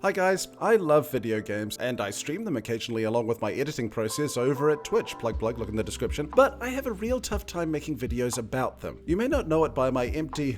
Hi guys, I love video games and I stream them occasionally along with my editing process over at Twitch, plug, look in the description, but I have a real tough time making videos about them. You may not know it by my empty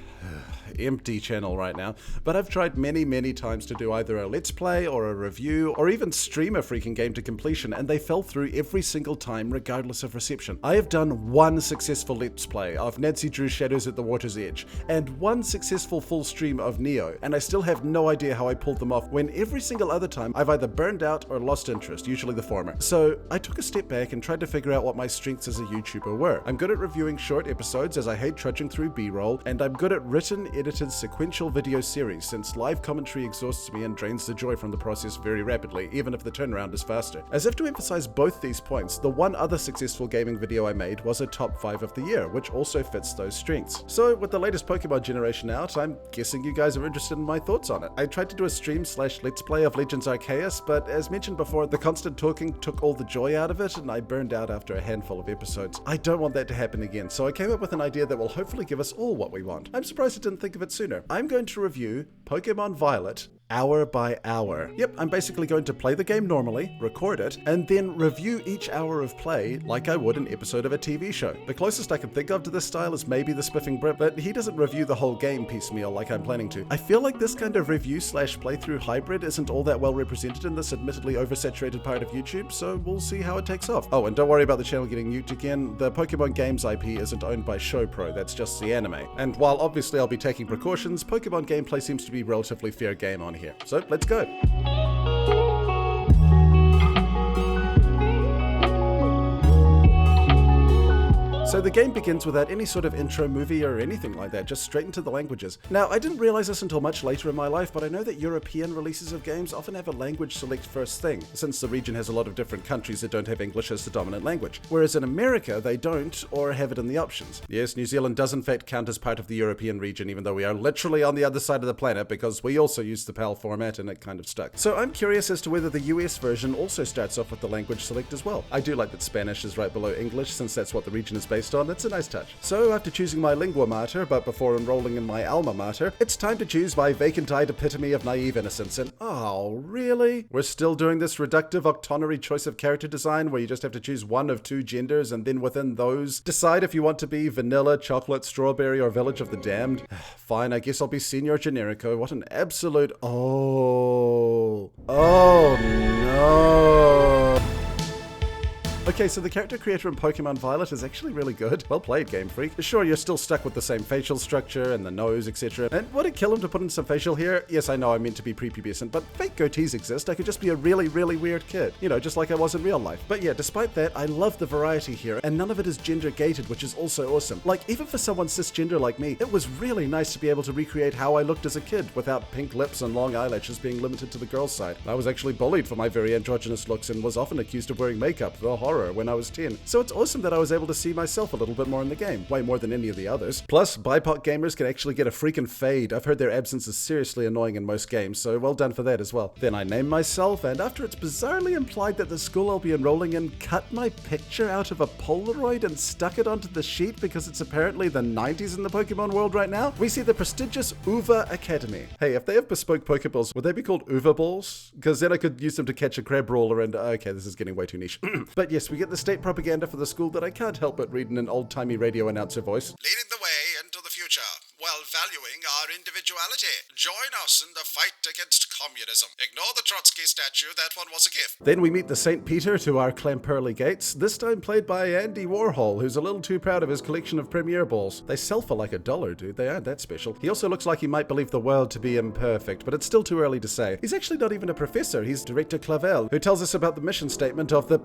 channel right now, but I've tried many times to do either a let's play or a review or even stream a freaking game to completion, and they fell through every single time regardless of reception. I have done one successful let's play of Nancy Drew Shadows at the Water's Edge and one successful full stream of Neo, and I still have no idea how I pulled them off when every single other time I've either burned out or lost interest, usually the former. So I took a step back and tried to figure out what my strengths as a YouTuber were. I'm good at reviewing short episodes as I hate trudging through B-roll, and I'm good at written, edited, sequential video series since live commentary exhausts me and drains the joy from the process very rapidly, even if the turnaround is faster. As if to emphasize both these points, the one other successful gaming video I made was a top 5 of the year, which also fits those strengths. So with the latest Pokemon generation out, I'm guessing you guys are interested in my thoughts on it. I tried to do a stream/let's play of Legends Arceus, but as mentioned before, the constant talking took all the joy out of it and I burned out after a handful of episodes. I don't want that to happen again, so I came up with an idea that will hopefully give us all what we want. I'm surprised I didn't think of it sooner. I'm going to review Pokemon Violet hour by hour. Yep, I'm basically going to play the game normally, record it, and then review each hour of play like I would an episode of a TV show. The closest I can think of to this style is maybe the Spiffing Brit, but he doesn't review the whole game piecemeal like I'm planning to. I feel like this kind of review/playthrough hybrid isn't all that well represented in this admittedly oversaturated part of YouTube, so we'll see how it takes off. Oh, and don't worry about the channel getting nuked again. The Pokemon Games IP isn't owned by ShowPro, that's just the anime. And while obviously I'll be taking precautions, Pokemon gameplay seems to be relatively fair game on here. So let's go. So the game begins without any sort of intro movie or anything like that, just straight into the languages. Now, I didn't realize this until much later in my life, but I know that European releases of games often have a language select first thing, since the region has a lot of different countries that don't have English as the dominant language. Whereas in America, they don't, or have it in the options. Yes, New Zealand does in fact count as part of the European region, even though we are literally on the other side of the planet, because we also use the PAL format and it kind of stuck. So I'm curious as to whether the US version also starts off with the language select as well. I do like that Spanish is right below English, since that's what the region is based on. It's a nice touch. So after choosing my lingua mater, but before enrolling in my alma mater, it's time to choose my vacant-eyed epitome of naive innocence. And oh, really? We're still doing this reductive octonary choice of character design where you just have to choose one of two genders and then within those decide if you want to be vanilla, chocolate, strawberry, or Village of the Damned? Fine, I guess I'll be Senor Generico. What an absolute... Oh no. Okay, so the character creator in Pokemon Violet is actually really good. Well played, Game Freak. Sure, you're still stuck with the same facial structure and the nose, etc. And would it kill him to put in some facial hair? Yes, I know I meant to be prepubescent, but fake goatees exist. I could just be a really weird kid. You know, just like I was in real life. But yeah, despite that, I love the variety here, and none of it is gender-gated, which is also awesome. Like, even for someone cisgender like me, it was really nice to be able to recreate how I looked as a kid without pink lips and long eyelashes being limited to the girls' side. I was actually bullied for my very androgynous looks and was often accused of wearing makeup, the horror, when I was 10. So it's awesome that I was able to see myself a little bit more in the game, way more than any of the others. Plus, BIPOC gamers can actually get a freaking fade. I've heard their absence is seriously annoying in most games, so well done for that as well. Then I named myself, and after it's bizarrely implied that the school I'll be enrolling in cut my picture out of a Polaroid and stuck it onto the sheet because it's apparently the 90s in the Pokemon world right now, we see the prestigious Uva Academy. Hey, if they have bespoke Pokeballs, would they be called Uva Balls? Because then I could use them to catch a crab brawler and... okay, this is getting way too niche. But yes, we get the state propaganda for the school that I can't help but read in an old-timey radio announcer voice. Leading the way into the future, while valuing our individuality. Join us in the fight against communism. Ignore the Trotsky statue, that one was a gift. Then we meet the St. Peter to our Clamperly Gates, this time played by Andy Warhol, who's a little too proud of his collection of Premier Balls. They sell for like $1, dude. They aren't that special. He also looks like he might believe the world to be imperfect, but it's still too early to say. He's actually not even a professor. He's Director Clavel, who tells us about the mission statement of the...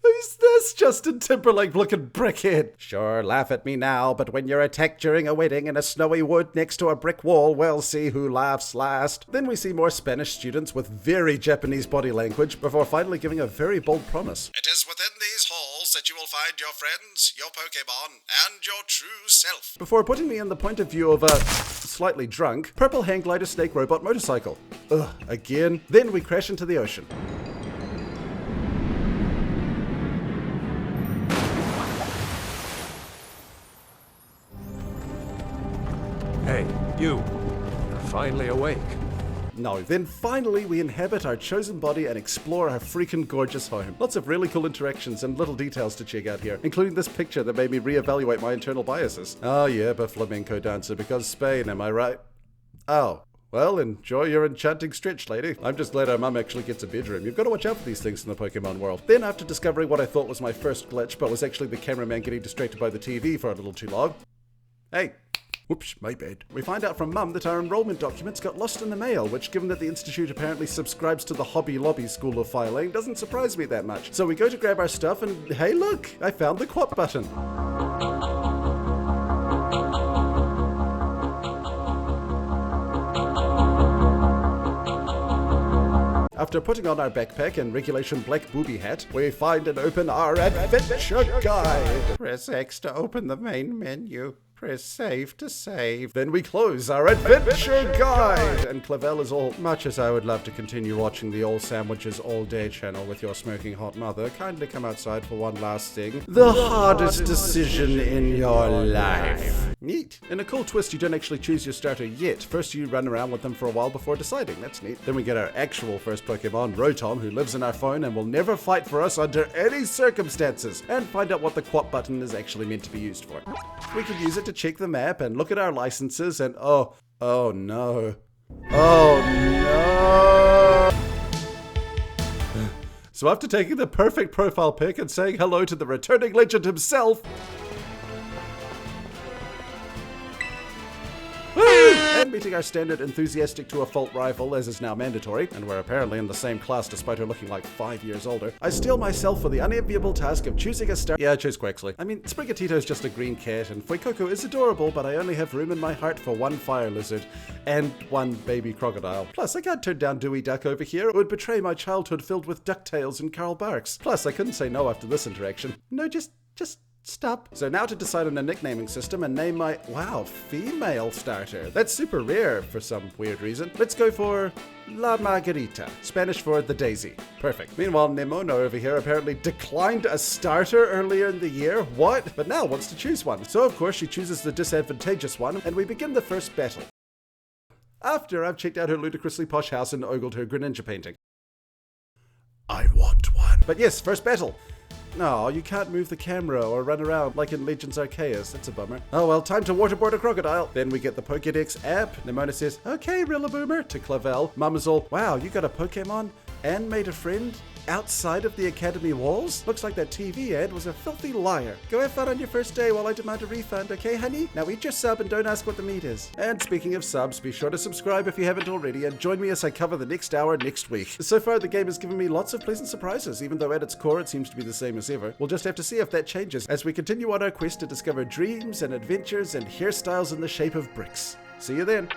Who's this Justin Timberlake looking brickhead? Sure, laugh at me now, but when you're attacked during a wedding in a snowy wood next to a brick wall, we'll see who laughs last. Then we see more Spanish students with very Japanese body language before finally giving a very bold promise. It is within these halls that you will find your friends, your Pokemon, and your true self. Before putting me in the point of view of a slightly drunk, purple hang glider snake robot motorcycle. Ugh, again. Then we crash into the ocean. Hey, you. You're finally awake. No. Then finally we inhabit our chosen body and explore our freaking gorgeous home. Lots of really cool interactions and little details to check out here, including this picture that made me reevaluate my internal biases. Oh yeah, but flamenco dancer because Spain, am I right? Oh. Well, enjoy your enchanting stretch, lady. I'm just glad our mum actually gets a bedroom. You've got to watch out for these things in the Pokemon world. Then, after discovering what I thought was my first glitch, but was actually the cameraman getting distracted by the TV for a little too long. Hey. Whoops, my bad. We find out from Mum that our enrollment documents got lost in the mail, which, given that the Institute apparently subscribes to the Hobby Lobby school of filing, doesn't surprise me that much. So we go to grab our stuff and, hey look, I found the quap button. After putting on our backpack and regulation black booby hat, we find and open our adventure guide. Press X to open the main menu. Press save to save. Then we close our adventure guide. And Clavel is all, much as I would love to continue watching the All Sandwiches All Day channel with your smoking hot mother, kindly come outside for one last thing. The hardest decision in your life. Neat. In a cool twist, you don't actually choose your starter yet. First you run around with them for a while before deciding. That's neat. Then we get our actual first Pokemon, Rotom, who lives in our phone and will never fight for us under any circumstances, and find out what the quap button is actually meant to be used for. We can use it to check the map and look at our licenses and oh no. So after taking the perfect profile pic and saying hello to the returning legend himself, and meeting our standard enthusiastic to a fault rival, as is now mandatory, and we're apparently in the same class despite her looking like 5 years older, I steel myself for the unenviable task of choosing a star. Yeah, I chose Quaxley. I mean, Sprigatito's just a green cat, and Fuecoco is adorable, but I only have room in my heart for one fire lizard, and one baby crocodile. Plus, I can't turn down Dewey Duck over here. It would betray my childhood filled with DuckTales and Carl Barks. Plus, I couldn't say no after this interaction. No, just stop. So now to decide on a nicknaming system and name my, wow, female starter. That's super rare for some weird reason. Let's go for La Margarita, Spanish for the daisy. Perfect. Meanwhile, Nemono over here apparently declined a starter earlier in the year. What? But now wants to choose one. So of course she chooses the disadvantageous one, and we begin the first battle. After I've checked out her ludicrously posh house and ogled her Greninja painting. I want one. But yes, first battle. No, you can't move the camera or run around like in Legends Arceus. That's a bummer. Oh well, time to waterboard a crocodile. Then we get the Pokédex app. Nemona says, okay, Rillaboomer, to Clavel. Mum is all, wow, you got a Pokemon and made a friend outside of the academy walls? Looks like that TV ad was a filthy liar. Go have fun on your first day while I demand a refund, okay, honey? Now eat your sub and don't ask what the meat is. And speaking of subs, be sure to subscribe if you haven't already, and join me as I cover the next hour next week. So far, the game has given me lots of pleasant surprises, even though at its core it seems to be the same as ever. We'll just have to see if that changes as we continue on our quest to discover dreams and adventures and hairstyles in the shape of bricks. See you then.